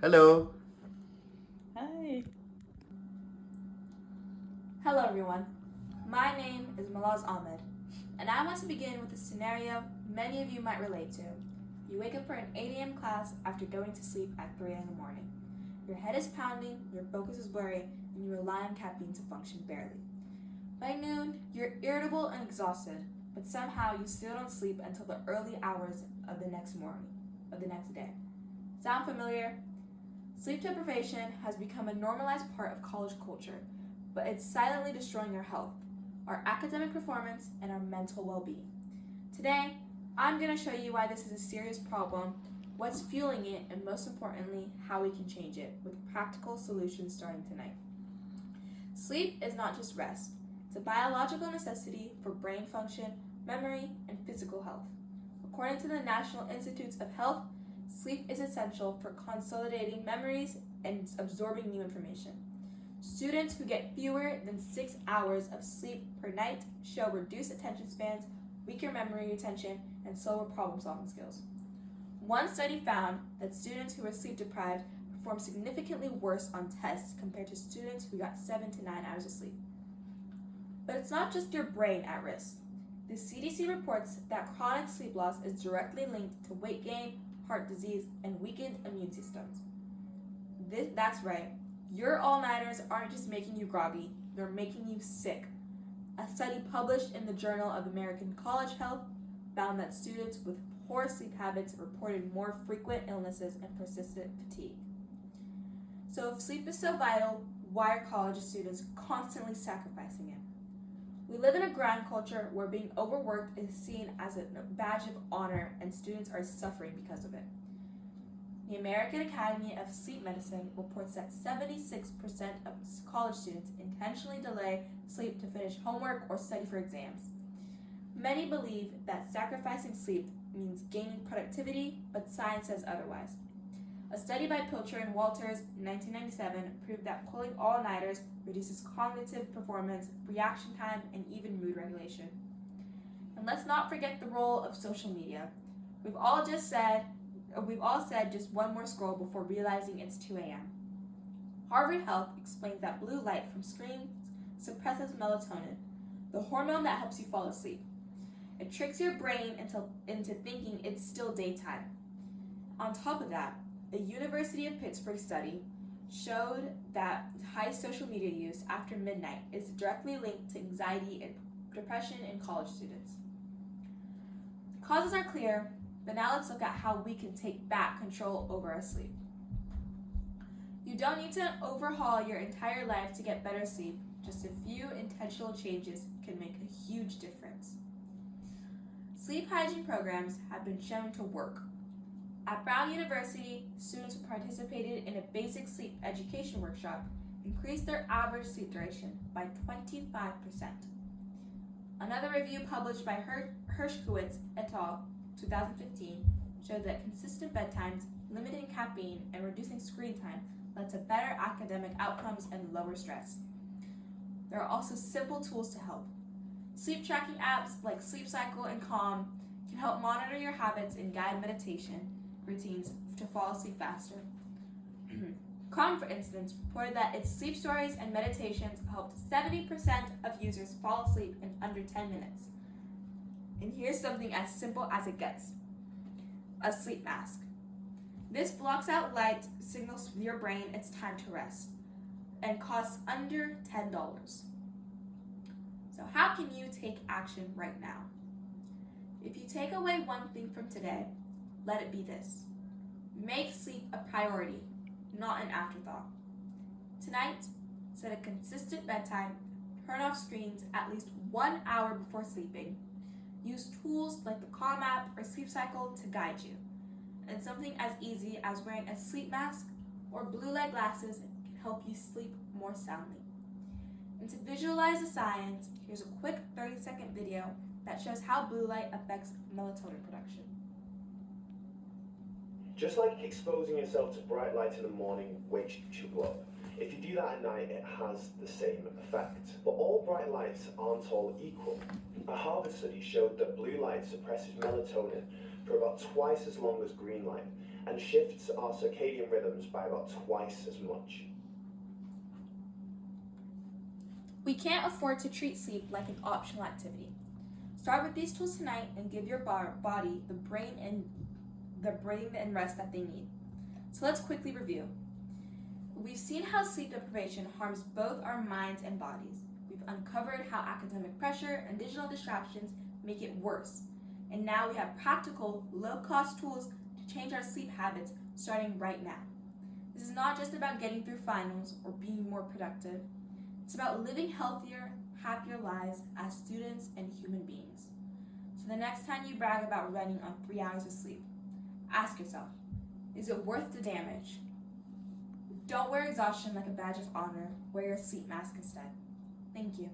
Hello. Hi. Hello everyone, my name is Malaz Ahmed, and I want to begin with a scenario many of you might relate to. You wake up for an 8 a.m. class after going to sleep at 3 in the morning. Your head is pounding, your focus is blurry, and you rely on caffeine to function barely. By noon, you're irritable and exhausted, but somehow you still don't sleep until the early hours of the next day. Sound familiar? Sleep deprivation has become a normalized part of college culture, but it's silently destroying our health, our academic performance, and our mental well-being. Today, I'm going to show you why this is a serious problem, what's fueling it, and most importantly, how we can change it with practical solutions starting tonight. Sleep is not just rest. It's a biological necessity for brain function, memory, and physical health. According to the National Institutes of Health, sleep is essential for consolidating memories and absorbing new information. Students who get fewer than 6 hours of sleep per night show reduced attention spans, weaker memory retention, and slower problem-solving skills. One study found that students who were sleep deprived performed significantly worse on tests compared to students who got 7 to 9 hours of sleep. But it's not just your brain at risk. The CDC reports that chronic sleep loss is directly linked to weight gain, heart disease, and weakened immune systems. That's right. Your all-nighters aren't just making you groggy, they're making you sick. A study published in the Journal of American College Health found that students with poor sleep habits reported more frequent illnesses and persistent fatigue. So if sleep is so vital, why are college students constantly sacrificing it? We live in a grind culture where being overworked is seen as a badge of honor and students are suffering because of it. The American Academy of Sleep Medicine reports that 76% of college students intentionally delay sleep to finish homework or study for exams. Many believe that sacrificing sleep means gaining productivity, but science says otherwise. A study by Pilcher and Walters in 1997 proved that pulling all-nighters reduces cognitive performance, reaction time, and even mood regulation. And let's not forget the role of social media. We've all said just one more scroll before realizing it's 2 a.m. Harvard Health explains that blue light from screens suppresses melatonin, the hormone that helps you fall asleep. It tricks your brain into thinking it's still daytime. On top of that, a University of Pittsburgh study showed that high social media use after midnight is directly linked to anxiety and depression in college students. The causes are clear, but now let's look at how we can take back control over our sleep. You don't need to overhaul your entire life to get better sleep. Just a few intentional changes can make a huge difference. Sleep hygiene programs have been shown to work. At Brown University, students who participated in a basic sleep education workshop increased their average sleep duration by 25%. Another review published by Hershkowitz et al. 2015 showed that consistent bedtimes, limiting caffeine, and reducing screen time led to better academic outcomes and lower stress. There are also simple tools to help. Sleep tracking apps like Sleep Cycle and Calm can help monitor your habits and guide meditation routines to fall asleep faster. Calm, for instance, reported that its sleep stories and meditations helped 70% of users fall asleep in under 10 minutes. And here's something as simple as it gets: a sleep mask. This blocks out light, signals to your brain it's time to rest, and costs under $10. So how can you take action right now? If you take away one thing from today, let it be this: make sleep a priority, not an afterthought. Tonight, set a consistent bedtime, turn off screens at least 1 hour before sleeping. Use tools like the Calm app or Sleep Cycle to guide you. And something as easy as wearing a sleep mask or blue light glasses can help you sleep more soundly. And to visualize the science, here's a quick 30-second video that shows how blue light affects melatonin production. Just like exposing yourself to bright light in the morning wakes you up, if you do that at night, it has the same effect. But all bright lights aren't all equal. A Harvard study showed that blue light suppresses melatonin for about twice as long as green light, and shifts our circadian rhythms by about twice as much. We can't afford to treat sleep like an optional activity. Start with these tools tonight and give your body the brain and rest that they need. So let's quickly review. We've seen how sleep deprivation harms both our minds and bodies. We've uncovered how academic pressure and digital distractions make it worse. And now we have practical, low-cost tools to change our sleep habits starting right now. This is not just about getting through finals or being more productive. It's about living healthier, happier lives as students and human beings. So the next time you brag about running on 3 hours of sleep, ask yourself, is it worth the damage? Don't wear exhaustion like a badge of honor. Wear your sleep mask instead. Thank you.